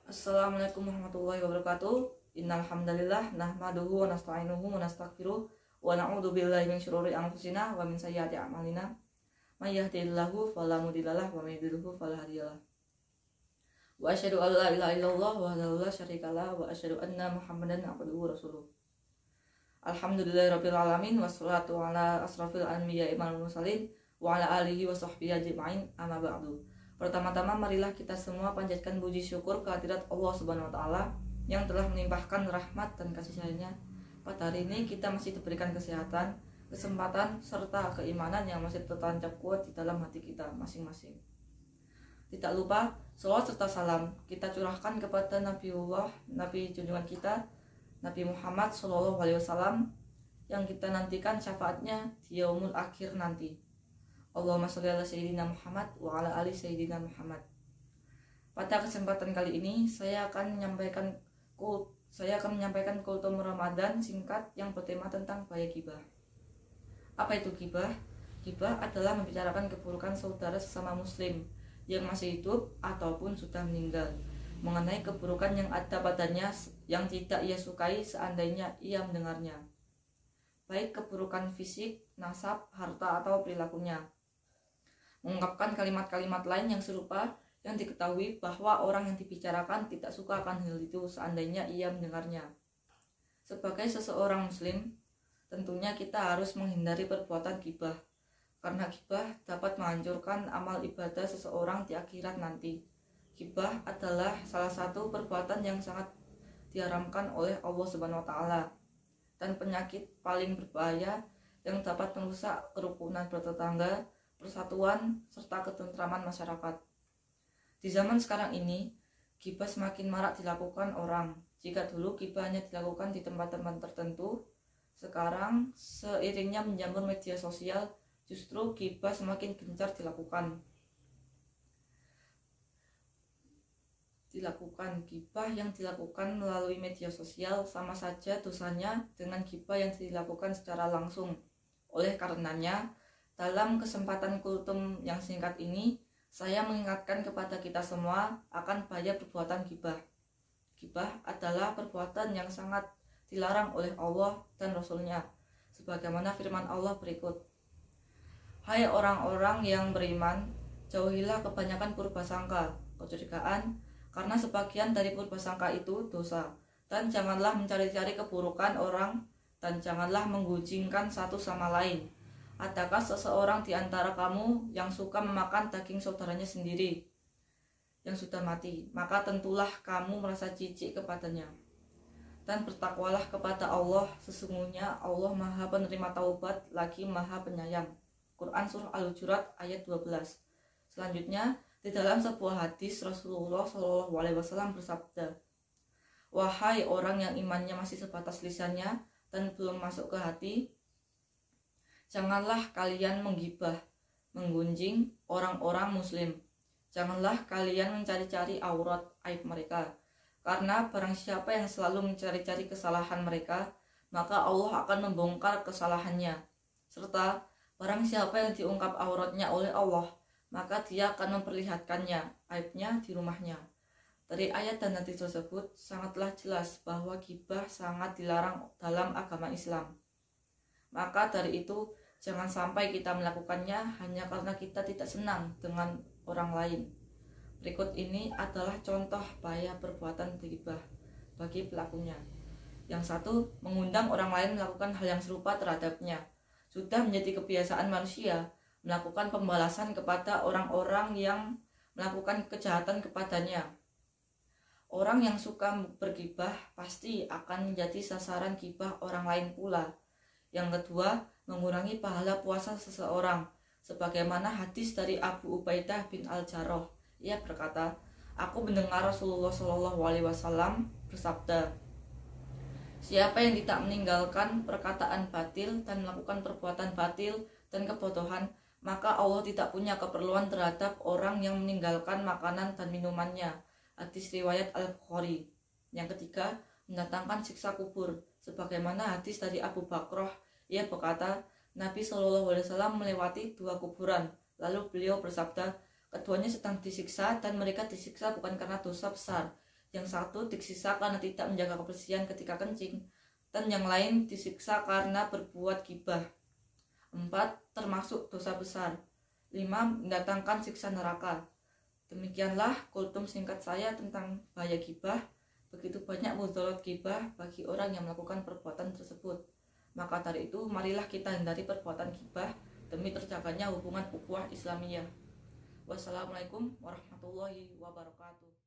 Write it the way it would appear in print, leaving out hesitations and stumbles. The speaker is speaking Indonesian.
Assalamualaikum warahmatullahi wabarakatuh. Innal hamdalillah nahmaduhu wa nasta'inuhu wa nastaghfiruh wa na'udzu billahi min syururi anfusina wa min sayyiati a'malina. May yahdihillahu fala mudhillalah wa may yudhlilhu fala hadiyalah. Wa asyhadu an la ilaha illallah wahdahu la syarikalah wa asyhadu anna Muhammadan abduhu wa rasuluh. Alhamdulillahirabbil alamin wassalatu ala asrafil anbiya'i wal mursalin wa ala alihi wa sahbihi ajma'in amma ba'du. Pertama-tama marilah kita semua panjatkan puji syukur kehadirat Allah Subhanahu wa taala yang telah melimpahkan rahmat dan kasih sayangnya. Pada hari ini kita masih diberikan kesehatan, kesempatan serta keimanan yang masih tertancap kuat di dalam hati kita masing-masing. Tidak lupa selawat serta salam kita curahkan kepada Nabiullah, Nabi junjungan kita, Nabi Muhammad SAW yang kita nantikan syafaatnya di yaumul akhir nanti. Allahumma sholli ala sayyidina Muhammad wa ala ali sayyidina Muhammad. Pada kesempatan kali ini saya akan menyampaikan kultum Ramadan singkat yang bertema tentang bahaya ghibah. Apa itu ghibah? Ghibah adalah membicarakan keburukan saudara sesama muslim yang masih hidup ataupun sudah meninggal, mengenai keburukan yang ada padanya yang tidak ia sukai seandainya ia mendengarnya, baik keburukan fisik, nasab, harta atau perilakunya. Mengungkapkan kalimat-kalimat lain yang serupa yang diketahui bahwa orang yang dibicarakan tidak suka akan hal itu seandainya ia mendengarnya. Sebagai seseorang muslim, tentunya kita harus menghindari perbuatan ghibah, karena ghibah dapat menghancurkan amal ibadah seseorang di akhirat nanti. Ghibah adalah salah satu perbuatan yang sangat diharamkan oleh Allah Subhanahu wa taala dan penyakit paling berbahaya yang dapat merusak kerukunan bertetangga, persatuan, serta ketentraman masyarakat. Di zaman sekarang ini, ghibah semakin marak dilakukan orang. Jika dulu ghibah hanya dilakukan di tempat-tempat tertentu, sekarang seiringnya menjamur media sosial, justru ghibah semakin gencar dilakukan. Ghibah yang dilakukan melalui media sosial sama saja dosanya dengan ghibah yang dilakukan secara langsung. Oleh karenanya, dalam kesempatan kultum yang singkat ini, saya mengingatkan kepada kita semua akan bahaya perbuatan ghibah. Ghibah adalah perbuatan yang sangat dilarang oleh Allah dan Rasul-Nya, sebagaimana firman Allah berikut. Hai orang-orang yang beriman, jauhilah kebanyakan purbasangka, kecurigaan, karena sebagian dari purbasangka itu dosa, dan janganlah mencari-cari keburukan orang, dan janganlah menggunjingkan satu sama lain. Adakah seseorang di antara kamu yang suka memakan daging saudaranya sendiri yang sudah mati? Maka tentulah kamu merasa jijik kepadanya. Dan bertakwalah kepada Allah, sesungguhnya Allah Maha Penerima Taubat lagi Maha Penyayang. Quran Surah Al-Hujurat ayat 12. Selanjutnya, di dalam sebuah hadis Rasulullah SAW bersabda, wahai orang yang imannya masih sebatas lisannya dan belum masuk ke hati, janganlah kalian menggibah, menggunjing orang-orang muslim. Janganlah kalian mencari-cari aurat aib mereka, karena barang siapa yang selalu mencari-cari kesalahan mereka, maka Allah akan membongkar kesalahannya. Serta barang siapa yang diungkap auratnya oleh Allah, maka dia akan memperlihatkannya aibnya di rumahnya. Dari ayat dan hadis tersebut sangatlah jelas bahwa ghibah sangat dilarang dalam agama Islam. Maka dari itu, jangan sampai kita melakukannya hanya karena kita tidak senang dengan orang lain. Berikut ini adalah contoh bahaya perbuatan ghibah bagi pelakunya. Yang satu, mengundang orang lain melakukan hal yang serupa terhadapnya. Sudah menjadi kebiasaan manusia melakukan pembalasan kepada orang-orang yang melakukan kejahatan kepadanya. Orang yang suka berghibah pasti akan menjadi sasaran ghibah orang lain pula. Yang kedua, mengurangi pahala puasa seseorang. Sebagaimana hadis dari Abu Ubaidah bin Al-Jarrah, ia berkata, aku mendengar Rasulullah SAW bersabda, siapa yang tidak meninggalkan perkataan batil dan melakukan perbuatan batil dan kebodohan, maka Allah tidak punya keperluan terhadap orang yang meninggalkan makanan dan minumannya. Hadis riwayat Al-Bukhari. Yang ketiga, mendatangkan siksa kubur. Sebagaimana hadis dari Abu Bakrah, ia berkata, Nabi SAW melewati 2 kuburan. Lalu beliau bersabda, keduanya sedang disiksa dan mereka disiksa bukan karena dosa besar. Yang satu disiksa karena tidak menjaga kebersihan ketika kencing, dan yang lain disiksa karena berbuat ghibah. 4. Termasuk dosa besar. 5. Mendatangkan siksa neraka. Demikianlah kultum singkat saya tentang bahaya ghibah. Begitu banyak mudarat ghibah bagi orang yang melakukan perbuatan tersebut. Maka dari itu, marilah kita hindari perbuatan ghibah demi terjaganya hubungan ukhuwah Islamiyah. Wassalamualaikum warahmatullahi wabarakatuh.